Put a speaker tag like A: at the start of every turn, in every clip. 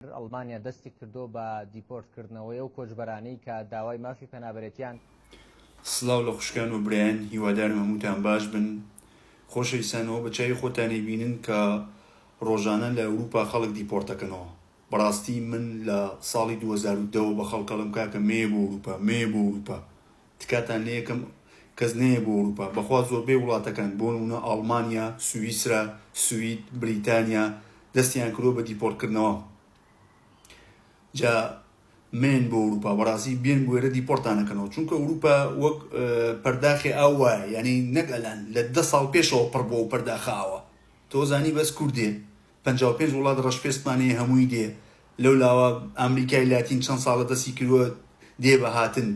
A: ئەڵمانیا دەستی کردو بە دیپۆرتکردنەوەی ئەو کۆچبەرانەی کە داوای مافی پەنابەرێتیان.
B: سڵاو لە خوشکان و برایان، هیوادارم هەمووتان باش بن. خۆشەویستانەوە بە چای خۆتانی بینن کە ڕۆژانە لە ئەوروپا خەڵک دیپۆرتەکەنەوە. بەڕاستی من لە ساڵی 2010 بە خەڵکەڵم کاکە مێ بۆ ئەوروپا تکاتان لە یەکەم کەس نەیە بۆ ئەوروپا. بەخوا زۆربەی وڵاتەکان بۆ نمونە ئەڵمانیا، سوئیسرا، سوید، بریتانیا دەستیان کردووە بە دیپۆرتکردنەوە. جا مێن بۆ ئەوروپا بەڕاستی بێن بۆ ئێرە دیپۆرتانەکەنەوە، چونکە ئەوروپا وەک پەرداخی ئاو وایە، یعنی نەک ئەلان لە 10 ساڵ پێشەوە پڕ بۆ پەرداخە ئاوە. تۆ زانی بەس کوردێ 55 وڵات ڕەشپێستمانەیە هەمووی دێ، لەو لاوە ئەمریکای لاتین چەند ساڵە دەستی کردووە دێ بە هاتن.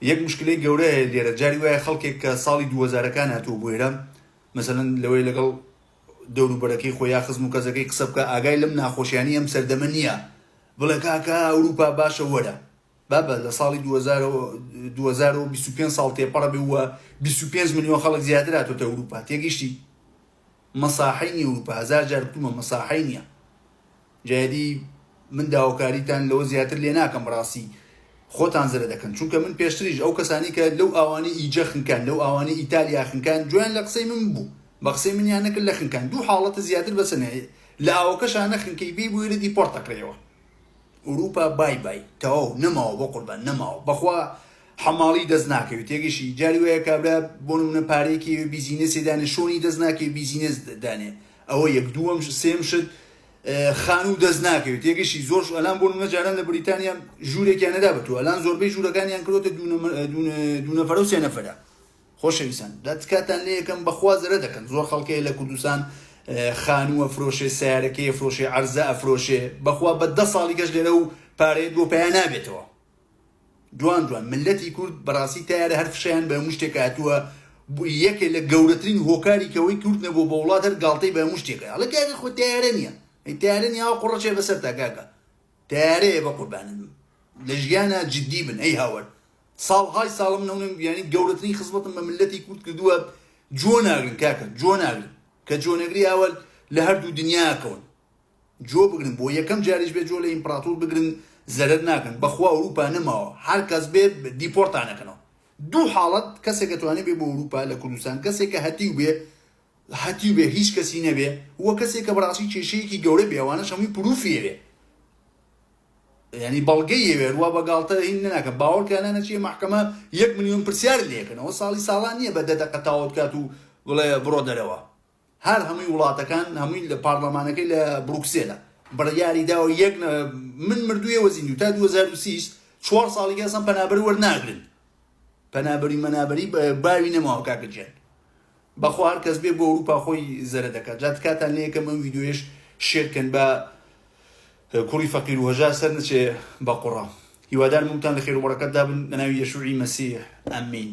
B: یەک مشکلەی گەورەیە لێرە، جاری وایە خەڵکێک کە ساڵی 2000ەکان هاتووە بۆ ئێرە، مەسەلەن لەوەی لەگەڵ دەوروبەرەکەی خۆی یا خزم و کەسەکەی قسە بکە، ئاگای لەم ناخۆشیانی ئەم سەردەمە نییە، بڵێ کاکە ئەوروپا باشە وەرە. بابە لە ساڵی 2025 ساڵ تێپەڕە بێ وە 25 ملیۆن خەڵک زیاتر هاتوۆتە ئەوروپا. تێگەیشتی مەساحەی نیە ئەوروپا، هەزار جار بتومە مەساحەی نییە. جایدی من داواکاریتان لەوە زیاتر لێ ناکەم، ڕاستی خۆتان زەرە دەکەن، چونکە من پێشتریش ئەو کەسانی کە لەو ئاوانەی ئیجە خنکان، لەو ئاوانەی ئیتالیا خنکان، جویان لە قسەی من بوو، بە قسەی منیان نەکرد لە خنکان. دوو حاڵەتە زیاتر بەسەنێ لە ئاوەکەشانە خنکەی بێ بۆ ئێرە دیپۆرت دەکرێەوە. ئەوروپا بای تەواو نەماوە، بۆ قوربان نەماوە، بەخوا حەماڵی دەست ناکەوێت. تێگەشی جاری وایە کابرا بۆ نمونە پارەیەکی بیزینەسی دانێ، شۆنی دەست ناکەوێت بیزینەس دانێ، ئەوە یەک. دووەم سێم شت خانوو دەست ناکەوێت. تێگەشی زۆر ئەلان بۆ نمونە جاران لە بریتانیا ژوورێکیان نەدا بەتوە، ئەلان زۆربەی ژوورەکانیان کردوتە دوو نەفەرە و سێ نەفەرە. خۆشەویستان دەتکاتان لێ یەکەم بەخوا زەرە دەکەن. زۆر خەڵکەیە لە کوردستان خانووە فرۆشێ، سیارەکەی فرۆشێ، عەرزە ئەفرۆشێ، بەخوا بە 10 ساڵی گەشت لێرە و پارەیە بۆ پێیان نابێتەوە. جوان ملەتی کورد بەڕاستی تایارە هەر فشیان بە هەموو شتێک هاتووە. یەکێ لە گەورەترین هۆکاری کەوەی کورد نەبوو بە وڵات هەر گاڵتەی بە هەموو شتێکە. هەڵە کاکە خۆ تایارە نییە، تایارە نییە، ئەو قوڕەچێ بەسەر تا کاکە تایارەیە بە قوربانن. لە ژیانە جددی بن ئەی هاوەر. ساڵهای ساڵم نەونم، یعنی گەورەترین خزمەتم بە ملەتی کورد کردووە. جۆ ناگرن کاکە، جۆ ناگرن، کە جۆ نەگری ئاوەل لە هەردوو دنیاکەون. جۆ بگرن، بۆ یەکەم جاریش بێ جۆ لە ئیمپراتۆر بگرن، زەرەر ناکەن. بەخوا ئەوروپا نەماوە، هەر کەس بێ دیپۆرتانەکەنەوە. دوو حاڵەت کەسێک دەتوانێت بێ بۆ ئەوروپا لە کوردستان، کەسێک کە هەتیو بێ هیچ کەسی نەبێ، وە کەسێک کە بەڕاستی کێشەیەکی گەورە بێ، ئەوانەش هەمووی پروفیەوێ، یعنی بەڵگەیەوێ، وا بەگاڵتە هین نەناکە. باوەڕکانە چیە محکەمە 1 ملیۆن پرسیار لێکەنەوە، ساڵان نییە بە دەدەقە تاوت کات و بڵێ بڕۆ دەرەوە. هەر هەمووی وڵاتەکان هەمووی لە پارلەمانەکەی لە بروکسێلە بڕیاری داوە یەک من مردوویەوە زیندوو تا 2030 4 ساڵی گەسم پەنابەر وەرناگرن. پەنابەری مەنابەری باوی نەماوە کاکە جیان. بەخوا هەر کەس بێ بۆ ئەوروپا خۆی زەرە دەکات. جا تکاتان لێ یەکەم ئەم ڤیدیۆیەش شێرکەن بە کوڕی فەقیر و هەژار سەر نەچێ بە قوڕە. هیوادارم هەمووتان لە خێر و بەڕەکەت دابن لە ناوی یەشوعی مەسیح. ئەمین.